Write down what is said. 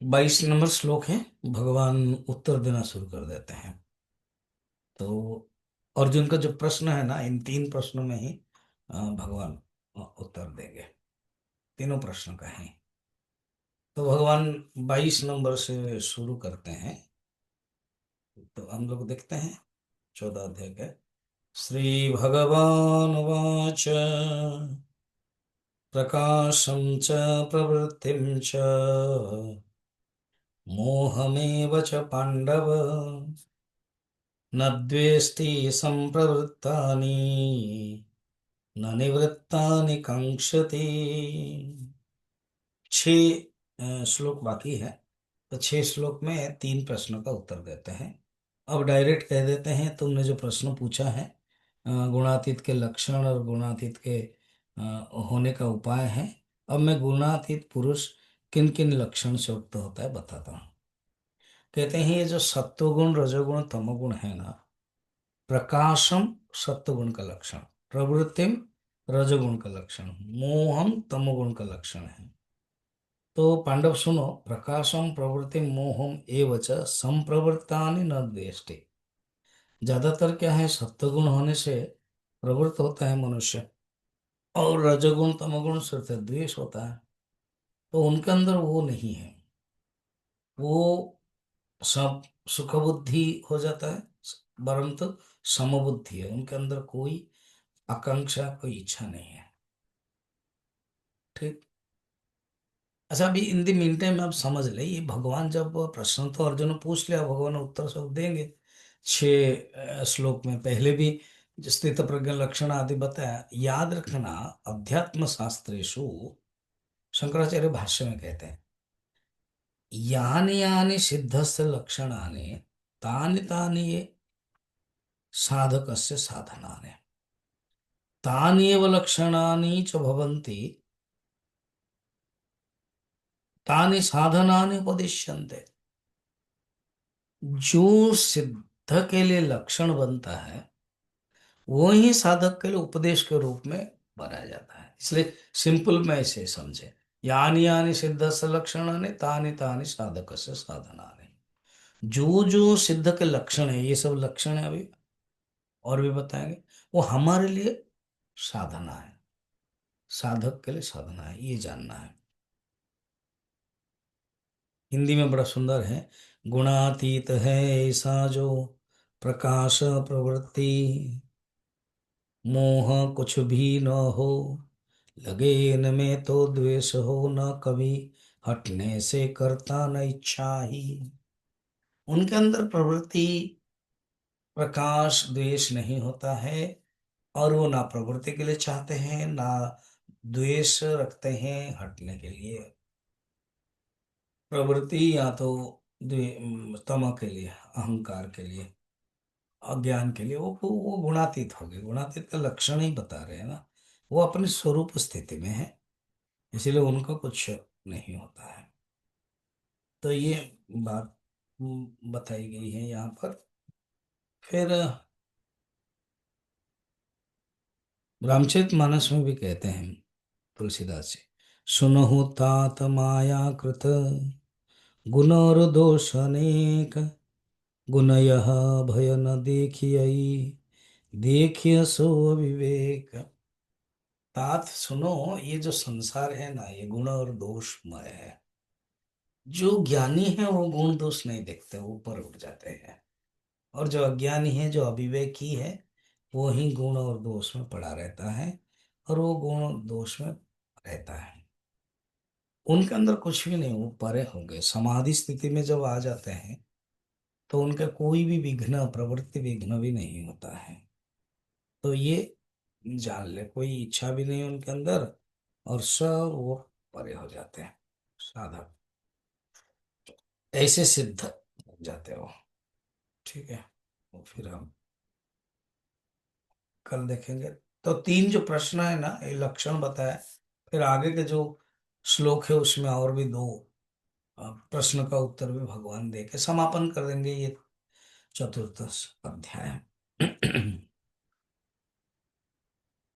22 number श्लोक है। भगवान उत्तर देना शुरू कर देते हैं। तो अर्जुन का जो प्रश्न है ना, इन तीन प्रश्नों में ही भगवान उत्तर देंगे। तीनों प्रश्न का है। तो भगवान 22 नंबर से शुरू करते हैं। तो हम लोग देखते हैं 14 अध्याय के। श्री भगवान वाच प्रकाशं च प्रवृत्तिं च मोहमेव च पांडव न द्वेष्टि संप्रवृत्तानि न निवृत्तानि कांक्षति। छह श्लोक बाकी है। तो छह श्लोक में तीन प्रश्नों का उत्तर देते हैं। अब डायरेक्ट कह देते हैं, तुमने जो प्रश्न पूछा है गुणातीत के लक्षण और गुणातीत के अ, होने का उपाय है। अब मैं गुणातीत पुरुष किन किन लक्षण से युक्त होता है बताता हूँ। कहते हैं ये जो सत्वगुण रजोगुण तमोगुण है ना, प्रकाशम सत्वगुण का लक्षण, प्रवृत्तिम रजोगुण का लक्षण, मोहम तमोगुण का लक्षण है। तो पांडव सुनो, प्रकाशम प्रवृत्ति मोहम एवच संप्रवृत्तानि न द्वेष्टि। ज्यादातर क्या है, सत्वगुण होने से प्रवृत्त होता है मनुष्य, और रजोगुण तमोगुण से द्वेष होता है। तो उनके अंदर वो नहीं है। वो सब सुख बुद्धि हो जाता है, परंतु समबुद्धि है। उनके अंदर कोई आकांक्षा, कोई इच्छा नहीं है। ठीक। अच्छा, अभी इन दी मीन टाइम आप समझ ले, ये भगवान जब प्रश्न तो अर्जुन ने पूछ लिया, भगवान उत्तर सब देंगे। छह श्लोक में पहले भी जो स्थित प्रज्ञ लक्षण आदि बताया, याद रखना। अध्यात्म शास्त्रेषु शंकराचार्य भाष्य में कहते हैं, यानि यानि सिद्धस्य लक्षणानि तानि तानि ये साधकस्य साधनानि तानि एव लक्षणानि च भवन्ति तानि साधनानि उपदिश्यन्ते। जो सिद्ध के लिए लक्षण बनता है वो ही साधक के लिए उपदेश के रूप में बनाया जाता है। इसलिए सिंपल में ऐसे समझे, यानी यानी सिद्ध से लक्षणानि तानि तानि साधक से साधनानि। जो जो सिद्ध के लक्षण है, ये सब लक्षण है, अभी और भी बताएंगे, वो हमारे लिए साधना है। साधक के लिए साधना है, ये जानना है। हिंदी में बड़ा सुंदर है, गुणातीत है ऐसा जो प्रकाश प्रवृत्ति, मोह कुछ भी न हो, लगे इनमें तो द्वेष हो न कभी, हटने से करता न इच्छा ही। उनके अंदर प्रवृत्ति, प्रकाश, द्वेष नहीं होता है। और वो ना प्रवृत्ति के लिए चाहते हैं, ना द्वेष रखते हैं हटने के लिए। प्रवृत्ति या तो तम के लिए, अहंकार के लिए, अज्ञान के लिए, वो गुणातीत हो गए। गुणातीत का लक्षण ही बता रहे हैं ना, वो अपने स्वरूप स्थिति में है, इसीलिए उनका कुछ नहीं होता है। तो ये बात बताई गई है यहाँ पर। फिर रामचरित मानस में भी कहते हैं तुलसीदास जी, सुनहु तात माया कृत गुण और दोष अनेक, गुण यह भय न देखियई देखिय सो विवेक। तात सुनो, ये जो संसार है ना, ये गुण और दोषमय है। जो ज्ञानी है वो गुण दोष नहीं देखते, वो ऊपर उठ जाते हैं। और जो अज्ञानी है, जो अविवेकी है, वो ही गुण और दोष में पड़ा रहता है, और वो गुण दोष में रहता है। उनके अंदर कुछ भी नहीं, वो परे हो गए। समाधि स्थिति में जब आ जाते हैं तो उनका कोई भी विघ्न, प्रवृत्ति विघ्न भी नहीं होता है। तो ये जान ले, कोई इच्छा भी नहीं उनके अंदर, और सब वो परे हो जाते हैं। साधक ऐसे सिद्ध हो जाते हो। ठीक है, तो फिर हम कल देखेंगे। तो तीन जो प्रश्न है ना, ये लक्षण बताया। फिर आगे के जो श्लोक है उसमें और भी दो प्रश्न का उत्तर भी भगवान दे के समापन कर देंगे ये चतुर्थ अध्याय।